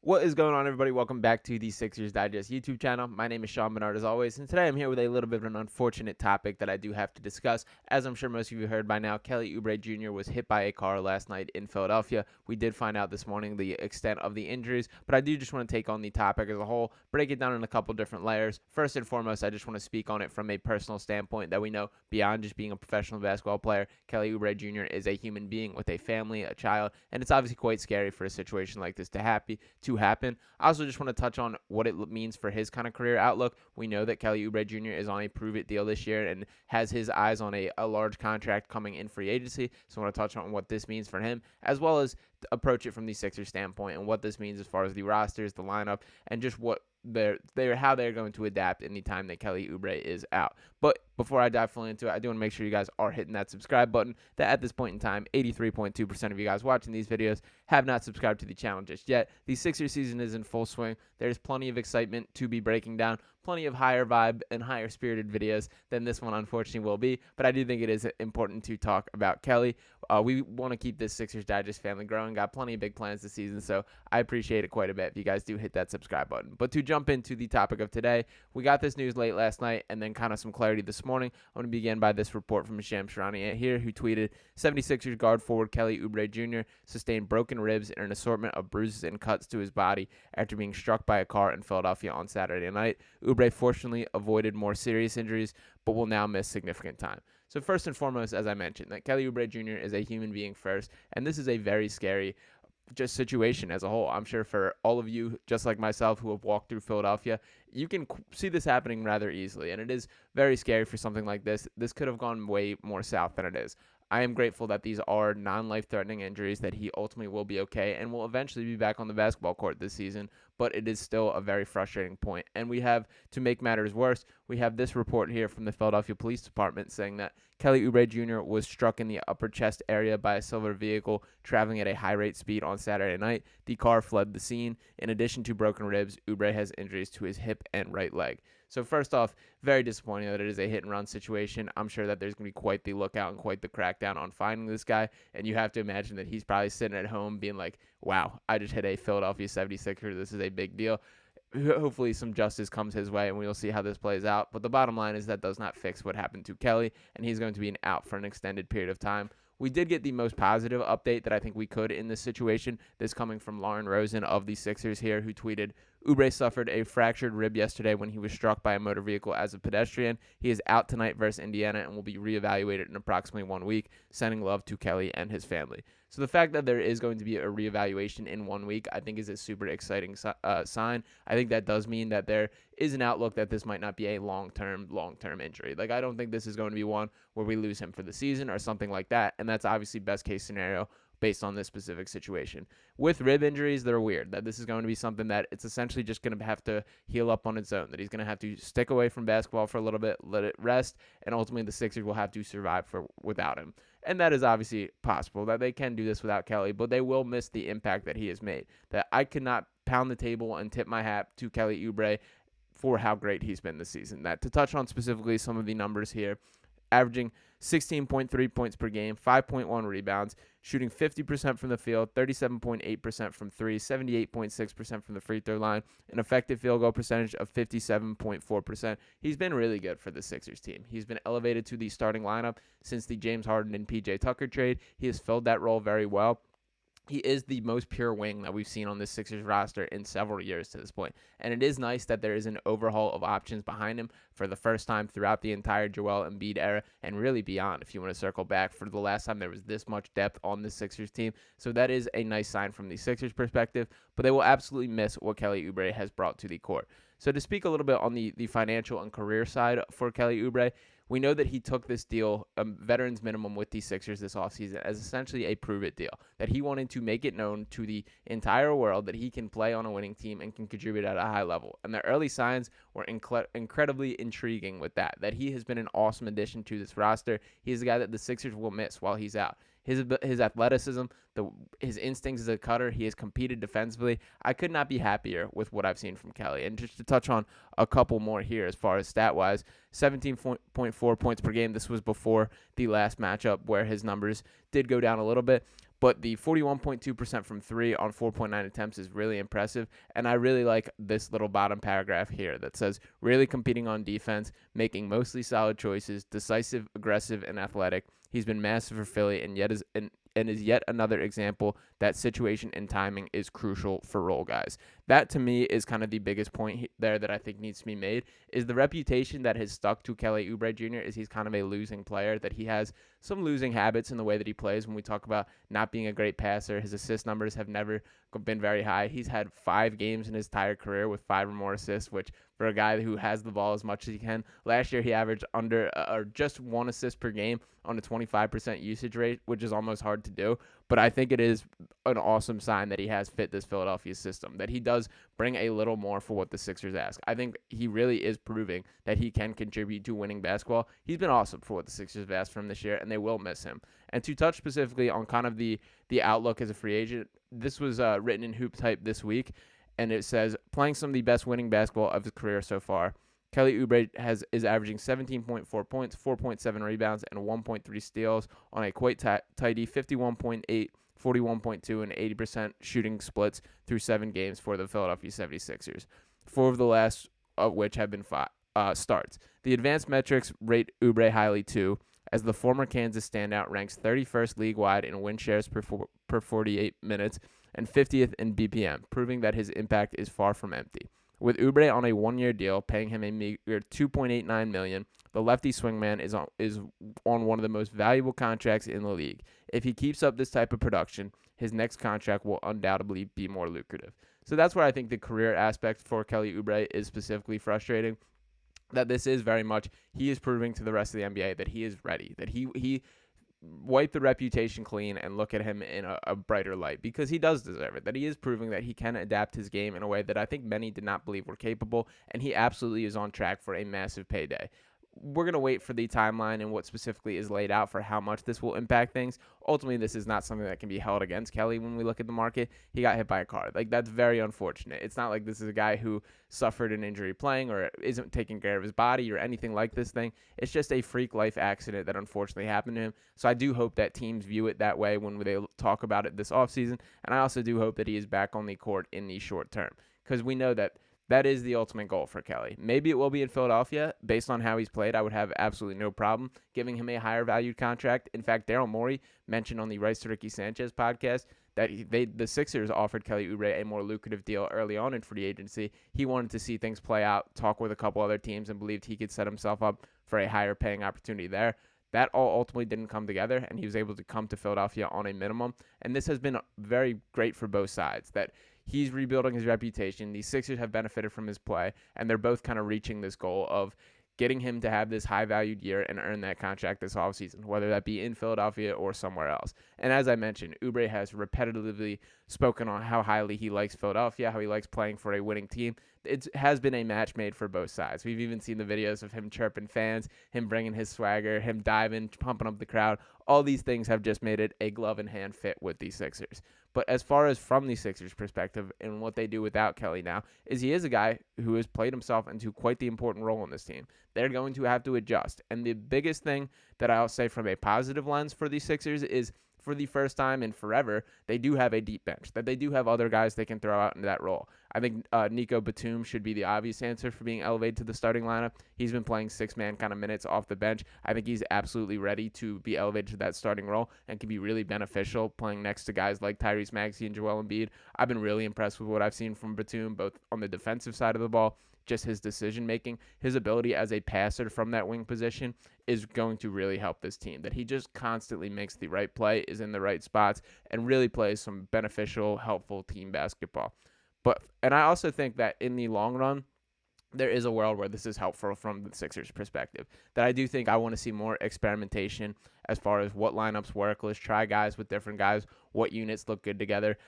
What is going on, everybody? Welcome back to the Sixers Digest YouTube channel. My name is Barnard, as always, and today I'm here with a little bit of an unfortunate topic that I do have to discuss. As I'm sure most of you heard by now, Kelly Oubre Jr. was hit by a car last night in Philadelphia. We did find out this morning the extent of the injuries, but I do just want to take on the topic as a whole, break it down in a couple different layers. First and foremost, I just want to speak on it from a personal standpoint that we know beyond just being a professional basketball player, Kelly Oubre Jr. is a human being with a family, a child, and it's obviously quite scary for a situation like this to happen. I also just want to touch on what it means for his kind of career outlook. We know that Kelly Oubre Jr. is on a prove-it deal this year and has his eyes on a large contract coming in free agency. So I want to touch on what this means for him, as well as approach it from the Sixers standpoint and what this means as far as the rosters, the lineup, and just what how they're going to adapt in the time that Kelly Oubre is out. But before I dive fully into it, I do want to make sure you guys are hitting that subscribe button. That at this point in time, 83.2% of you guys watching these videos have not subscribed to the channel just yet. The Sixers season is in full swing. There's plenty of excitement to be breaking down, plenty of higher vibe and higher spirited videos than this one unfortunately will be. But I do think it is important to talk about Kelly. We want to keep this Sixers Digest family growing. Got plenty of big plans this season, so I appreciate it quite a bit if you guys do hit that subscribe button. But to jump into the topic of today, we got this news late last night and then kind of some clarity this morning. I want to begin by this report from Shams Charania here, who tweeted, 76ers guard forward Kelly Oubre Jr. sustained broken ribs and an assortment of bruises and cuts to his body after being struck by a car in Philadelphia on Saturday night. Oubre fortunately avoided more serious injuries, but will now miss significant time. So first and foremost, as I mentioned, that Kelly Oubre Jr. is a human being first, and this is a very scary just situation as a whole. I'm sure for all of you, just like myself, who have walked through Philadelphia, you can see this happening rather easily, and it is very scary for something like this. This could have gone way more south than it is. I am grateful that these are non-life-threatening injuries, that he ultimately will be okay and will eventually be back on the basketball court this season, but it is still a very frustrating point. And we have, to make matters worse, we have this report here from the Philadelphia Police Department saying that Kelly Oubre Jr. was struck in the upper chest area by a silver vehicle traveling at a high rate speed on Saturday night. The car fled the scene. In addition to broken ribs, Oubre has injuries to his hip and right leg. So first off, very disappointing that it is a hit-and-run situation. I'm sure that there's going to be quite the lookout and quite the crackdown on finding this guy, and you have to imagine that he's probably sitting at home being like, wow, I just hit a Philadelphia 76er. This is a big deal. Hopefully some justice comes his way, and we'll see how this plays out. But the bottom line is that does not fix what happened to Kelly, and he's going to be out for an extended period of time. We did get the most positive update that I think we could in this situation. This coming from Lauren Rosen of the Sixers here, who tweeted, Oubre suffered a fractured rib yesterday when he was struck by a motor vehicle as a pedestrian. He is out tonight versus Indiana and will be reevaluated in approximately 1 week, sending love to Kelly and his family. So the fact that there is going to be a reevaluation in 1 week, I think is a super exciting sign. I think that does mean that there is an outlook that this might not be a long-term injury. Like, I don't think this is going to be one where we lose him for the season or something like that, and that's obviously best case scenario based on this specific situation. With rib injuries, they're weird, that this is going to be something that it's essentially just going to have to heal up on its own, that he's going to have to stick away from basketball for a little bit, let it rest, and ultimately the Sixers will have to survive without him. And that is obviously possible, that they can do this without Kelly, but they will miss the impact that he has made. That I could not pound the table and tip my hat to Kelly Oubre for how great he's been this season. That to touch on specifically some of the numbers here, averaging 16.3 points per game, 5.1 rebounds, shooting 50% from the field, 37.8% from three, 78.6% from the free throw line, an effective field goal percentage of 57.4%. He's been really good for the Sixers team. He's been elevated to the starting lineup since the James Harden and PJ Tucker trade. He has filled that role very well. He is the most pure wing that we've seen on this Sixers roster in several years to this point. And it is nice that there is an overhaul of options behind him for the first time throughout the entire Joel Embiid era and really beyond, if you want to circle back, for the last time there was this much depth on the Sixers team. So that is a nice sign from the Sixers perspective, but they will absolutely miss what Kelly Oubre has brought to the court. So to speak a little bit on the financial and career side for Kelly Oubre, we know that he took this deal, veterans minimum with the Sixers this offseason, as essentially a prove-it deal, that he wanted to make it known to the entire world that he can play on a winning team and can contribute at a high level. And the early signs were incredibly intriguing with that he has been an awesome addition to this roster. He is a guy that the Sixers will miss while he's out. His athleticism, his instincts as a cutter, he has competed defensively. I could not be happier with what I've seen from Kelly. And just to touch on a couple more here as far as stat-wise, 17.4 points per game. This was before the last matchup where his numbers did go down a little bit. But the 41.2% from three on 4.9 attempts is really impressive. And I really like this little bottom paragraph here that says, really competing on defense, making mostly solid choices, decisive, aggressive, and athletic. He's been massive for Philly and is yet another example that situation and timing is crucial for role guys. That to me is kind of the biggest point there that I think needs to be made, is the reputation that has stuck to Kelly Oubre Jr. is he's kind of a losing player, that he has some losing habits in the way that he plays. When we talk about not being a great passer, his assist numbers have never been very high. He's had 5 games in his entire career with 5 or more assists, which for a guy who has the ball as much as he can, last year he averaged under or just 1 assist per game on a 25% usage rate, which is almost hard to do. But I think it is an awesome sign that he has fit this Philadelphia system, that he does bring a little more for what the Sixers ask. I think he really is proving that he can contribute to winning basketball. He's been awesome for what the Sixers have asked from this year, and they will miss him. And to touch specifically on kind of the outlook as a free agent, this was written in Hoop Type this week, and it says, playing some of the best winning basketball of his career so far, Kelly Oubre is averaging 17.4 points, 4.7 rebounds, and 1.3 steals on a quite tidy 51.8, 41.2, and 80% shooting splits through 7 games for the Philadelphia 76ers, 4 of the last of which have been starts. The advanced metrics rate Oubre highly too, as the former Kansas standout ranks 31st league-wide in win shares per 48 minutes and 50th in BPM, proving that his impact is far from empty. With Oubre on a 1-year deal, paying him a meager $2.89 million, the lefty swingman is on one of the most valuable contracts in the league. If he keeps up this type of production, his next contract will undoubtedly be more lucrative. So that's where I think the career aspect for Kelly Oubre is specifically frustrating. That this is very much, he is proving to the rest of the NBA that he is ready, that he wipe the reputation clean and look at him in a brighter light, because he does deserve it, that he is proving that he can adapt his game in a way that I think many did not believe were capable, and he absolutely is on track for a massive payday. We're going to wait for the timeline and what specifically is laid out for how much this will impact things. Ultimately, this is not something that can be held against Kelly when we look at the market. He got hit by a car. Like, that's very unfortunate. It's not like this is a guy who suffered an injury playing or isn't taking care of his body or anything like this thing. It's just a freak life accident that unfortunately happened to him. So I do hope that teams view it that way when they talk about it this offseason. And I also do hope that he is back on the court in the short term, because we know that is the ultimate goal for Kelly. Maybe it will be in Philadelphia. Based on how he's played, I would have absolutely no problem giving him a higher valued contract. In fact, Daryl Morey mentioned on the Rice to Ricky Sanchez podcast that the Sixers offered Kelly Oubre a more lucrative deal early on in free agency. He wanted to see things play out, talk with a couple other teams, and believed he could set himself up for a higher paying opportunity there. That all ultimately didn't come together, and he was able to come to Philadelphia on a minimum. And this has been very great for both sides, that he's rebuilding his reputation. The Sixers have benefited from his play, and they're both kind of reaching this goal of getting him to have this high-valued year and earn that contract this offseason, whether that be in Philadelphia or somewhere else. And as I mentioned, Oubre has repetitively spoken on how highly he likes Philadelphia, how he likes playing for a winning team. It has been a match made for both sides. We've even seen the videos of him chirping fans, him bringing his swagger, him diving, pumping up the crowd. All these things have just made it a glove-in-hand fit with the Sixers. But as far as from the Sixers' perspective and what they do without Kelly now, is he is a guy who has played himself into quite the important role in this team. They're going to have to adjust. And the biggest thing that I'll say from a positive lens for the Sixers is, for the first time in forever, they do have a deep bench, that they do have other guys they can throw out into that role. I think Nico Batum should be the obvious answer for being elevated to the starting lineup. He's been playing 6-man kind of minutes off the bench. I think he's absolutely ready to be elevated to that starting role and can be really beneficial playing next to guys like Tyrese Maxey and Joel Embiid. I've been really impressed with what I've seen from Batum, both on the defensive side of the ball, just his decision-making, his ability as a passer from that wing position is going to really help this team, that he just constantly makes the right play, is in the right spots, and really plays some beneficial, helpful team basketball. And I also think that in the long run, there is a world where this is helpful from the Sixers' perspective, that I do think I want to see more experimentation as far as what lineups work. Let's try guys with different guys, what units look good together.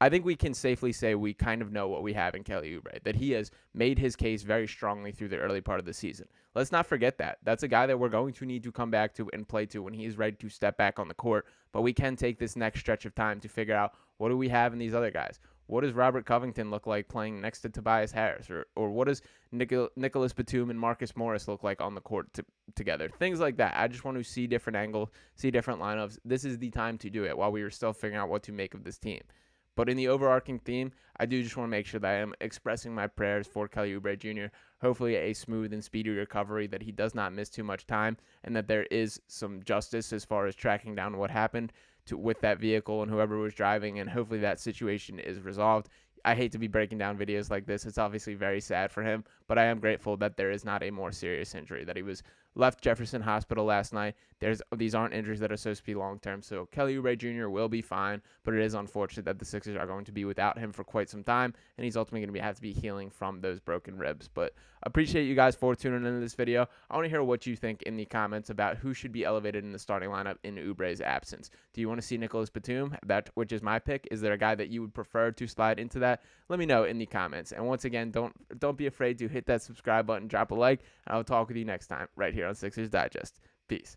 I think we can safely say we kind of know what we have in Kelly Oubre, that he has made his case very strongly through the early part of the season. Let's not forget that. That's a guy that we're going to need to come back to and play to when he's ready to step back on the court, but we can take this next stretch of time to figure out, what do we have in these other guys? What does Robert Covington look like playing next to Tobias Harris? Or what does Nicholas Batum and Marcus Morris look like on the court together? Things like that. I just want to see different angles, see different lineups. This is the time to do it while we are still figuring out what to make of this team. But in the overarching theme, I do just want to make sure that I am expressing my prayers for Kelly Oubre Jr. Hopefully a smooth and speedy recovery, that he does not miss too much time, and that there is some justice as far as tracking down what happened with that vehicle and whoever was driving, and hopefully that situation is resolved. I hate to be breaking down videos like this. It's obviously very sad for him, but I am grateful that there is not a more serious injury, that he was left Jefferson Hospital last night. These aren't injuries that are supposed to be long-term, so Kelly Oubre Jr. will be fine, but it is unfortunate that the Sixers are going to be without him for quite some time, and he's ultimately going to have to be healing from those broken ribs. But appreciate you guys for tuning into this video. I want to hear what you think in the comments about who should be elevated in the starting lineup in Oubre's absence. Do you want to see Nicholas Batum, which is my pick? Is there a guy that you would prefer to slide into that? Let me know in the comments. And once again, don't be afraid to hit that subscribe button, drop a like, and I'll talk with you next time right here on Sixers Digest. Peace.